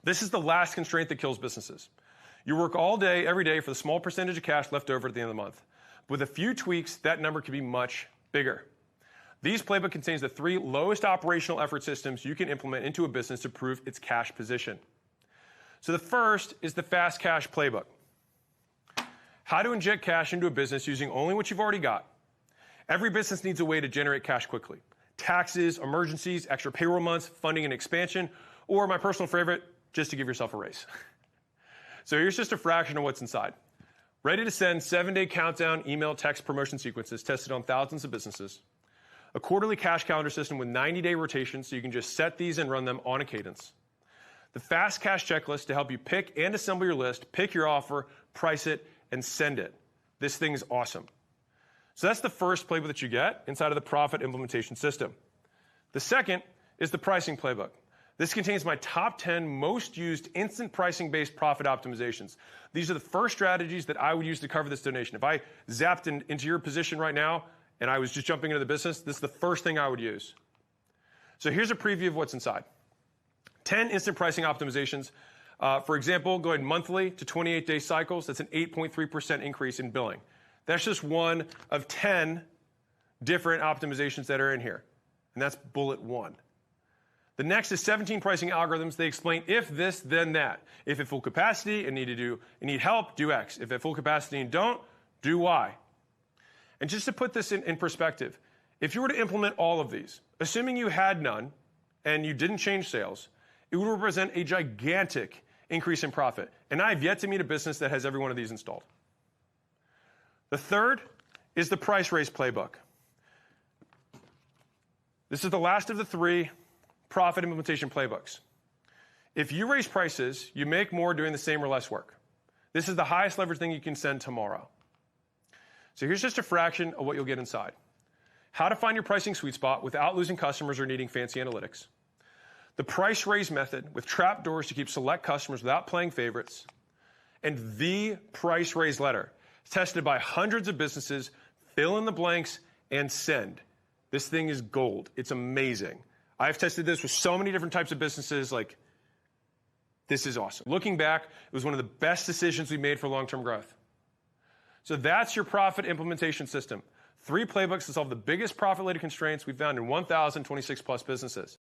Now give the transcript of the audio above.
This is the last constraint that kills businesses. You work all day, every day for the small percentage of cash left over at the end of the month. With a few tweaks, that number can be much bigger. These playbook contains the 3 lowest operational effort systems you can implement into a business to improve its cash position. So the first is the Fast Cash Playbook. How to inject cash into a business using only what you've already got. Every business needs a way to generate cash quickly. Taxes, emergencies, extra payroll months, funding and expansion, or my personal favorite, just to give yourself a raise. So here's just a fraction of what's inside. Ready to send 7-day countdown email text promotion sequences tested on thousands of businesses. A quarterly cash calendar system with 90-day rotations so you can just set these and run them on a cadence. The Fast Cash Checklist to help you pick and assemble your list, pick your offer, price it, and send it. This thing is awesome. So that's the first playbook that you get inside of the Profit Implementation System. The second is the Pricing Playbook. This contains my top 10 most used instant pricing-based profit optimizations. These are the first strategies that I would use to cover this donation. If I zapped into your position right now and I was just jumping into the business, this is the first thing I would use. So here's a preview of what's inside. 10 instant pricing optimizations. For example, going monthly to 28-day cycles, that's an 8.3% increase in billing. That's just one of 10 different optimizations that are in here. And that's bullet 1. The next is 17 pricing algorithms. They explain if this, then that. If at full capacity and need help, do X. If at full capacity and don't, do Y. And just to put this in perspective, if you were to implement all of these, assuming you had none and you didn't change sales, it would represent a gigantic increase in profit. And I have yet to meet a business that has every one of these installed. The third is the Price Raise Playbook. This is the last of the 3 profit implementation playbooks. If you raise prices, you make more doing the same or less work. This is the highest leverage thing you can send tomorrow. So here's just a fraction of what you'll get inside. How to find your pricing sweet spot without losing customers or needing fancy analytics. The price raise method with trap doors to keep select customers without playing favorites. And the price raise letter, tested by hundreds of businesses, fill in the blanks, and send. This thing is gold. It's amazing. I've tested this with so many different types of businesses. This is awesome. Looking back, it was one of the best decisions we made for long-term growth. So that's your profit implementation system. 3 playbooks to solve the biggest profit-related constraints we've found in 1,026 plus businesses.